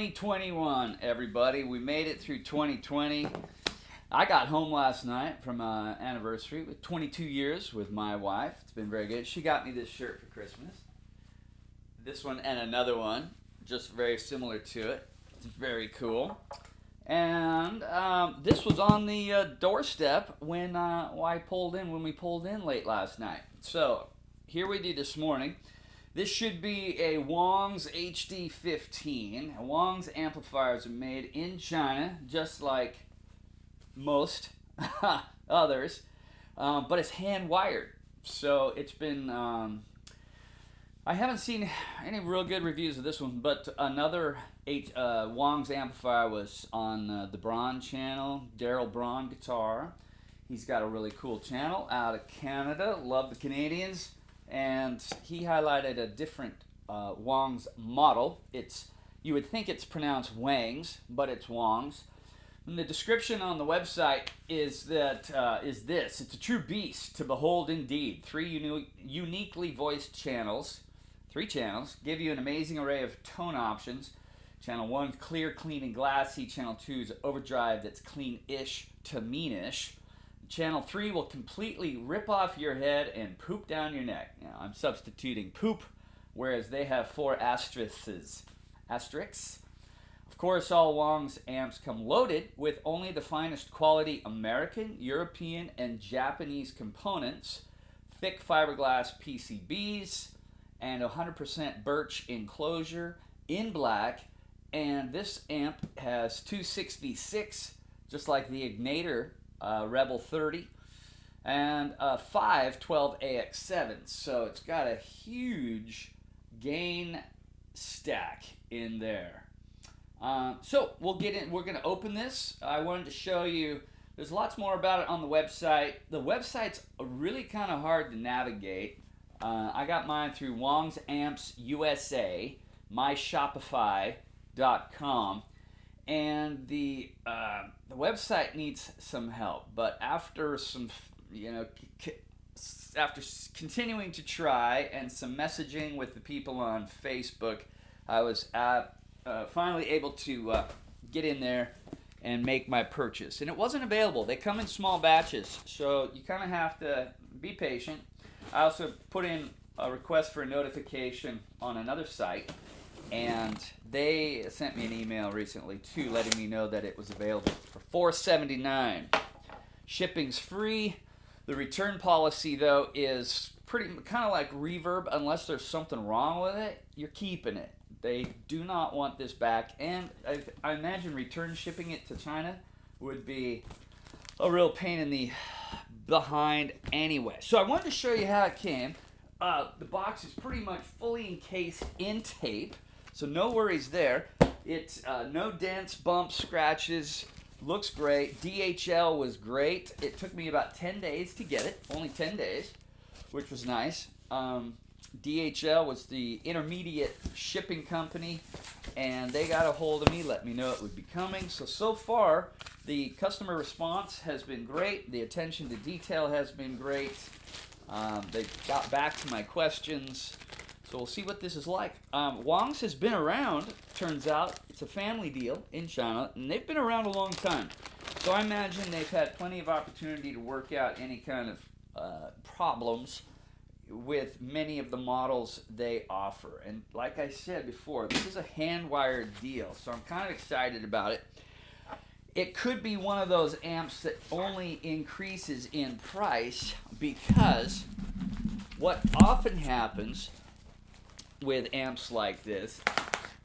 2021, everybody. We made it through 2020. I got home last night from an anniversary with 22 years with my wife. It's been very good. She got me this shirt for Christmas. This one and another one, just very similar to it. It's very cool. And this was on the doorstep when we pulled in late last night. So here we do this morning. This should be a Wangs HD15. Wangs amplifiers are made in China, just like most others, but it's hand wired. So it's been, I haven't seen any real good reviews of this one, but another Wangs amplifier was on the Braun channel, Daryl Braun Guitar. He's got a really cool channel out of Canada. Love the Canadians. And he highlighted a different Wangs model. You would think it's pronounced Wangs, but it's Wangs. And the description on the website is this: it's a true beast to behold indeed. Three uniquely voiced channels, 3 channels, give you an amazing array of tone options. Channel 1, clear, clean, and glassy. Channel 2 is overdrive that's clean-ish to mean-ish. Channel 3 will completely rip off your head and poop down your neck. Now, I'm substituting poop, whereas they have 4 asterisks. Of course, all Wangs amps come loaded with only the finest quality American, European, and Japanese components, thick fiberglass PCBs, and 100% birch enclosure in black. And this amp has 266, just like the Ignator Rebel 30, and 5 12AX7s. So it's got a huge gain stack in there. So we'll get in. We're going to open this. I wanted to show you. There's lots more about it on the website. The website's really kind of hard to navigate. I got mine through Wangs Amps USA, myshopify.com. And the website needs some help, but after after continuing to try and some messaging with the people on Facebook, I was finally able to get in there and make my purchase. And it wasn't available. They come in small batches, so you kind of have to be patient. I also put in a request for a notification on another site, and they sent me an email recently too, letting me know that it was available for $4.79. Shipping's free. The return policy, though, is pretty kind of like Reverb. Unless there's something wrong with it, you're keeping it. They do not want this back, and I imagine return shipping it to China would be a real pain in the behind anyway. So I wanted to show you how it came. The box is pretty much fully encased in tape. So no worries there. It's no dents, bumps, scratches. Looks great. DHL was great. It took me about 10 days to get it. Only 10 days, which was nice. DHL was the intermediate shipping company, and they got a hold of me, let me know it would be coming. So far, the customer response has been great. The attention to detail has been great. They got back to my questions. So we'll see what this is like. Wangs has been around, turns out. It's a family deal in China, and they've been around a long time. So I imagine they've had plenty of opportunity to work out any kind of problems with many of the models they offer. And like I said before, this is a hand-wired deal, so I'm kind of excited about it. It could be one of those amps that only increases in price, because what often happens with amps like this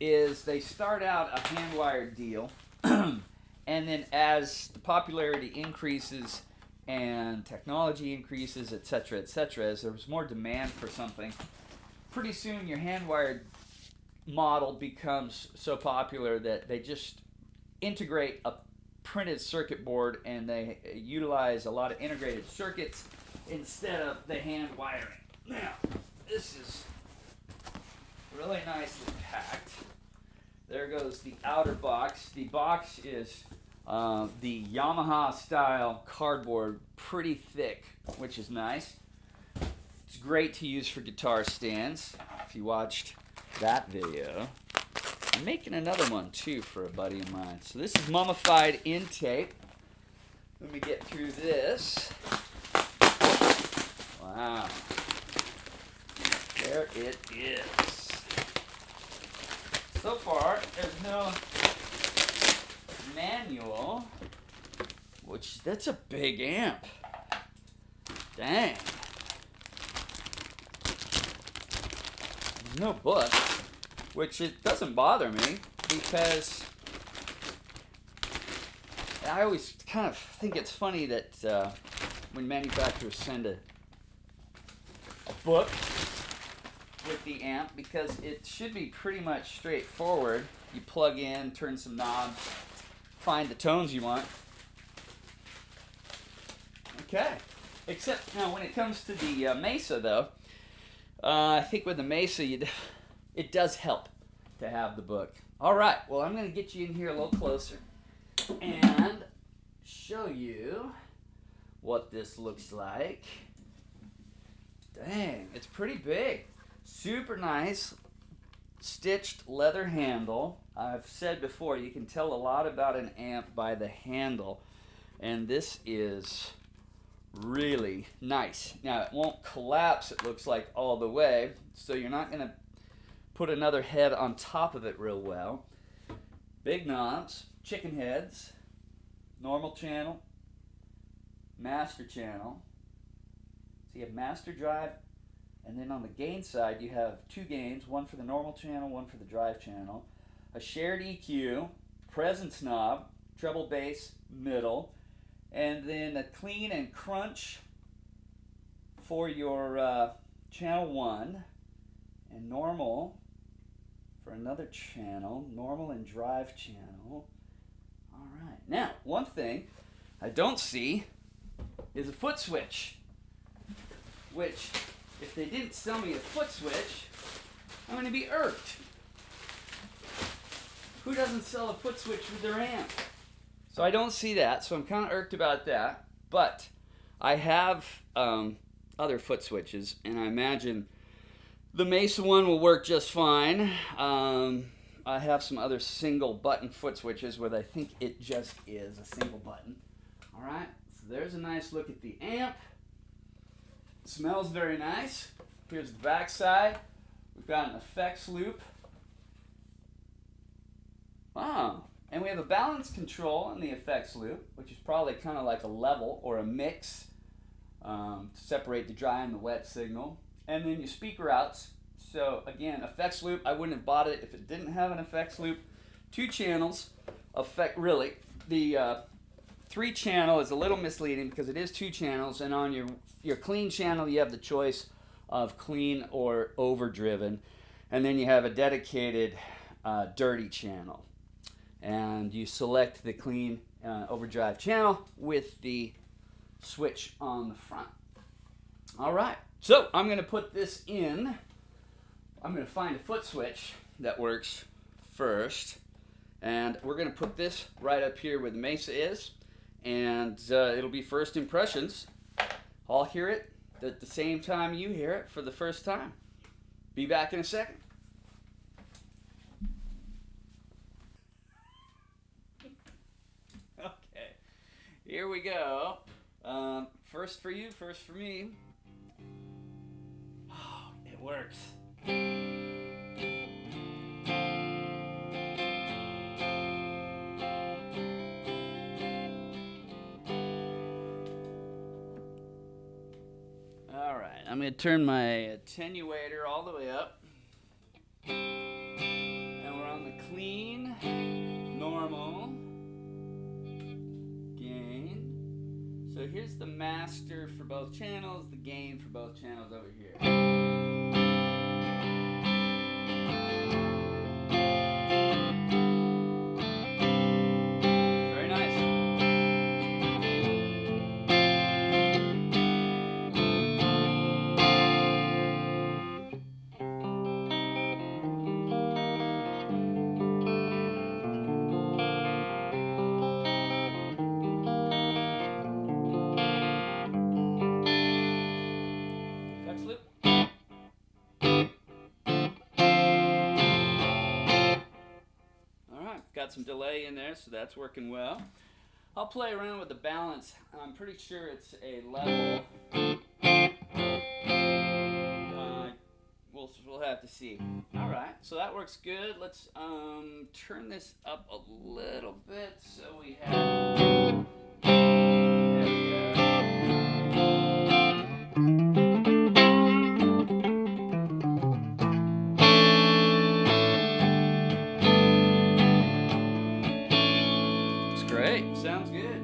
is they start out a hand-wired deal, and then as the popularity increases and technology increases, etc., as there's more demand for something, pretty soon your hand-wired model becomes so popular that they just integrate a printed circuit board, and they utilize a lot of integrated circuits instead of the hand wiring. Now, this is really nicely packed. There goes the outer box. The box is the Yamaha style cardboard, pretty thick, which is nice. It's great to use for guitar stands, if you watched that video. I'm making another one too for a buddy of mine. So this is mummified in tape. Let me get through this. Wow. There it is. So far, there's no manual, which that's a big amp. Dang. There's no book, which it doesn't bother me because I always kind of think it's funny that when manufacturers send a book with the amp, because it should be pretty much straightforward. You plug in, turn some knobs, find the tones you want. Okay. Except now when it comes to the Mesa though, I think with the Mesa it does help to have the book. Alright, well I'm going to get you in here a little closer and show you what this looks like. Dang, it's pretty big. Super nice stitched leather handle. I've said before, you can tell a lot about an amp by the handle, and this is really nice. Now it won't collapse, it looks like, all the way, so you're not going to put another head on top of it real well. Big knobs, chicken heads, normal channel, master channel. So you have master drive, and then on the gain side you have two gains, one for the normal channel, one for the drive channel, a shared EQ, presence knob, treble bass, middle, and then a clean and crunch for your channel 1, and normal for another channel, normal and drive channel. Alright, now one thing I don't see is a foot switch, which if they didn't sell me a foot switch, I'm going to be irked. Who doesn't sell a foot switch with their amp? So I don't see that, so I'm kind of irked about that. But I have other foot switches, and I imagine the Mesa one will work just fine. I have some other single button foot switches where I think it just is a single button. Alright, so there's a nice look at the amp. It smells very nice. Here's the back side. We've got an effects loop. Wow. And we have a balance control in the effects loop, which is probably kind of like a level or a mix to separate the dry and the wet signal. And then your speaker outs. So again, effects loop, I wouldn't have bought it if it didn't have an effects loop. 2 channels, really. The 3 channel is a little misleading because it is 2 channels, and on your clean channel you have the choice of clean or overdriven, and then you have a dedicated dirty channel. And you select the clean overdrive channel with the switch on the front. Alright, so I'm going to put this in. I'm going to find a foot switch that works first. And we're going to put this right up here where the Mesa is. And it'll be first impressions. I'll hear it at the same time you hear it for the first time. Be back in a second. Okay, here we go. First for you, first for me. Oh, it works. Alright, I'm going to turn my attenuator all the way up. And we're on the clean, normal, gain. So here's the master for both channels, the gain for both channels over here. Very nice. Effects loop. got some delay in there, so that's working well. I'll play around with the balance. I'm pretty sure it's a level. We'll have to see. All right, so that works good. Let's turn this up a little bit so we have. There we go. It's great. Sounds good.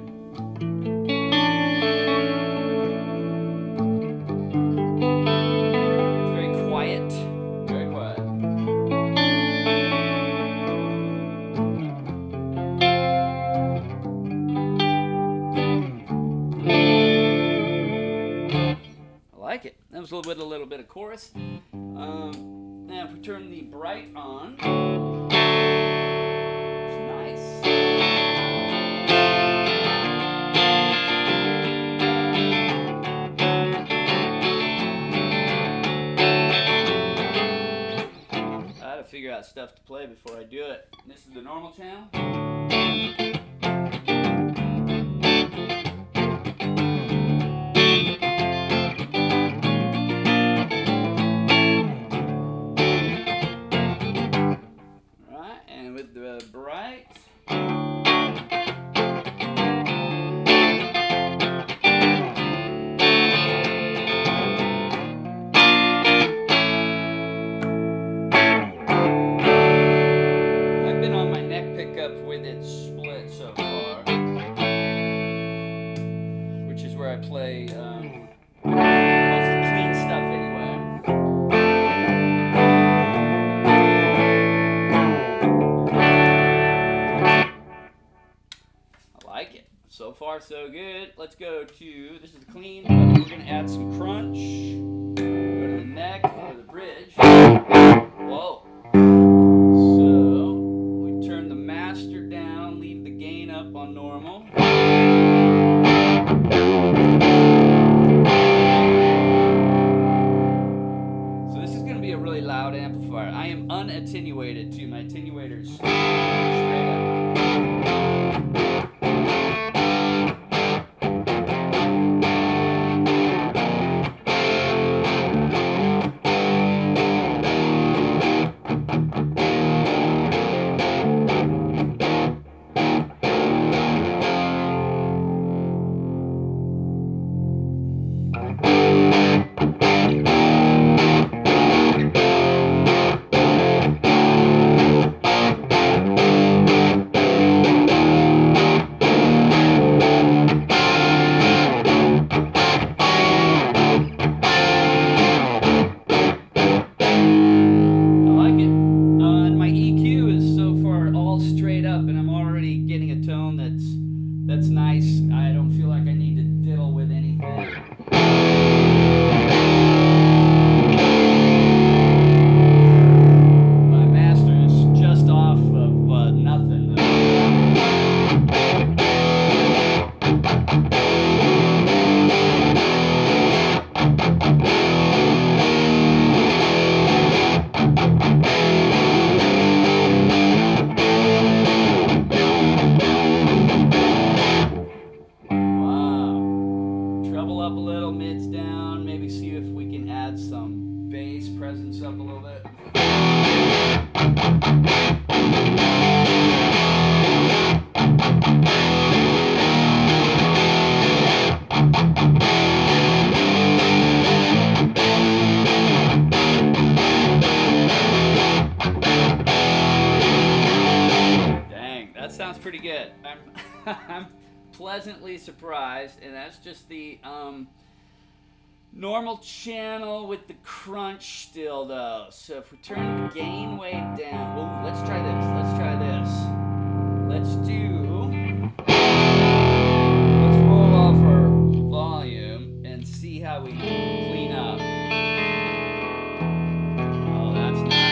Like it. That was a little bit of chorus. Now if we turn the bright on, it's nice. I had to figure out stuff to play before I do it. This is the normal channel. Bright. I I've been on my neck pickup with it split so far, which is where I play most of the clean stuff anyway. So far, so good. Let's go to, this is the clean, but we're going to add some crunch. Go to the neck, or the bridge. Whoa. So, we turn the master down, leave the gain up on normal. So this is going to be a really loud amplifier. I am unattenuated too. My attenuator's straight up. That's nice. I don't feel like I need to diddle with anything. My master is just off of nothing. Up a little, mids down, maybe see if we can add some bass presence up a little bit. Dang, that sounds pretty good. I'm pleasantly surprised, and that's just the normal channel with the crunch still though. So if we turn the gain way down, well, let's try this. Let's roll off our volume and see how we clean up. Oh, that's nice.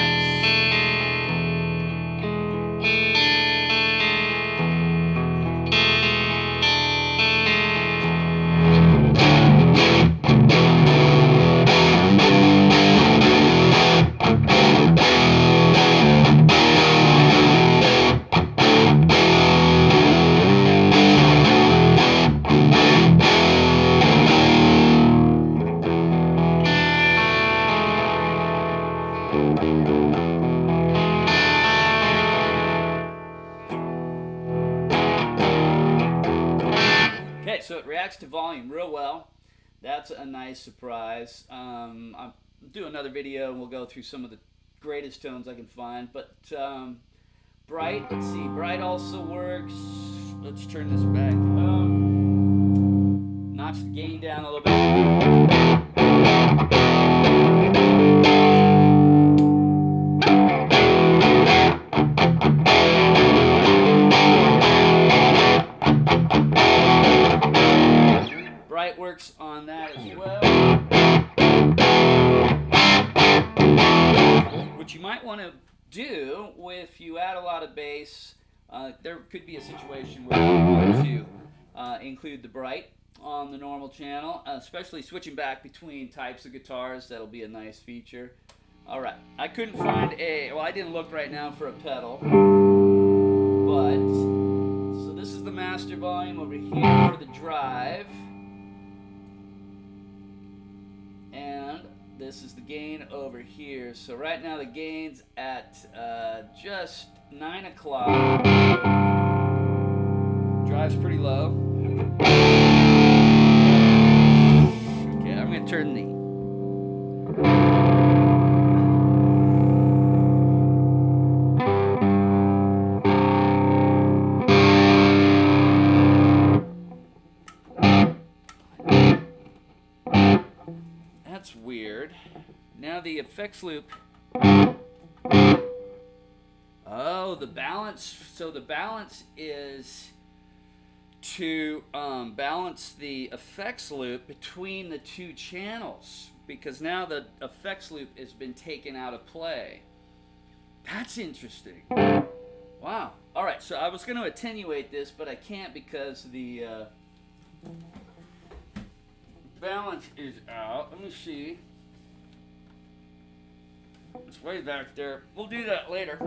Okay, so it reacts to volume real well. That's a nice surprise. I'll do another video and we'll go through some of the greatest tones I can find. But bright, let's see, bright also works. Let's turn this back up. Notch the gain down a little bit. Bright works on that as well. What you might want to do if you add a lot of bass, there could be a situation where you want to include the bright on the normal channel, especially switching back between types of guitars. That'll be a nice feature. All right, I couldn't find I didn't look right now for a pedal, but so this is the master volume over here for the drive. And this is the gain over here. So right now the gain's at just 9 o'clock. Drive's pretty low. Okay, I'm going to turn the... That's weird. Now the effects loop. Oh, the balance. So the balance is to balance the effects loop between the two channels, because now the effects loop has been taken out of play. That's interesting. Wow. All right, so I was going to attenuate this, but I can't because the balance is out. Let me see. It's way back there. We'll do that later.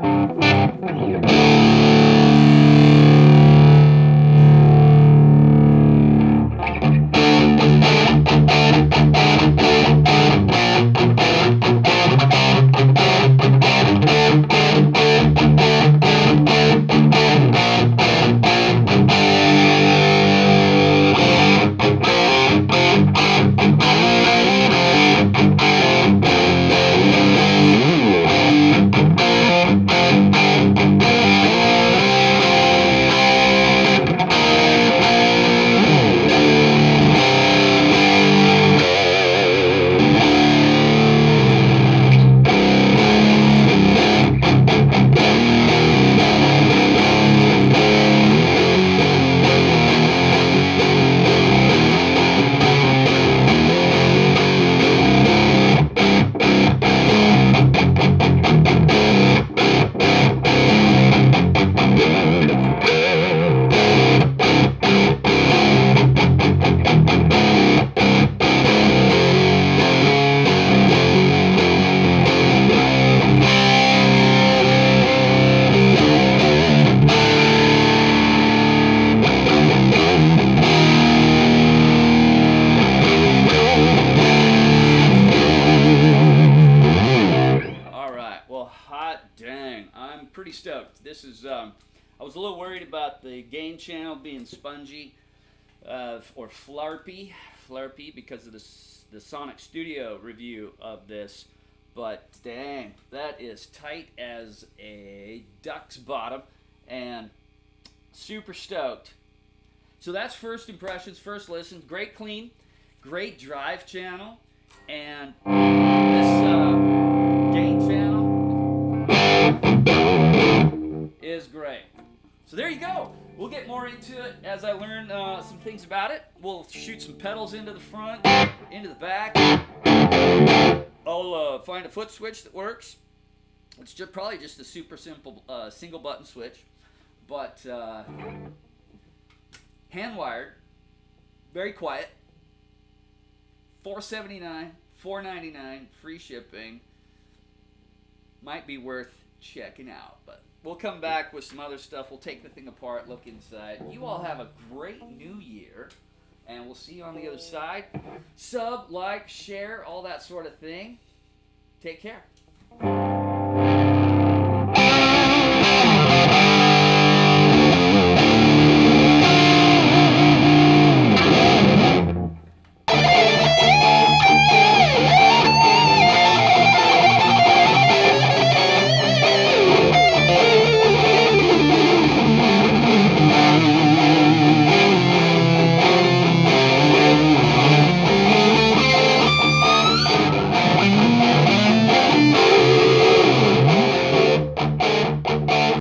Pretty stoked. This is I was a little worried about the gain channel being spongy or flarpy because of the Sonic Studio review of this, but dang, that is tight as a duck's bottom and super stoked. So that's first impressions, first listen. Great clean, great drive channel, and this gain channel is great. So there you go. We'll get more into it as I learn some things about it. We'll shoot some pedals into the front, into the back. I'll find a foot switch that works. It's probably just a super simple single button switch, but hand wired, very quiet. $479, $4.99, free shipping. Might be worth checking out, but we'll come back with some other stuff. We'll take the thing apart, look inside. You all have a great new year, and we'll see you on the other side. Sub, like, share, all that sort of thing. Take care.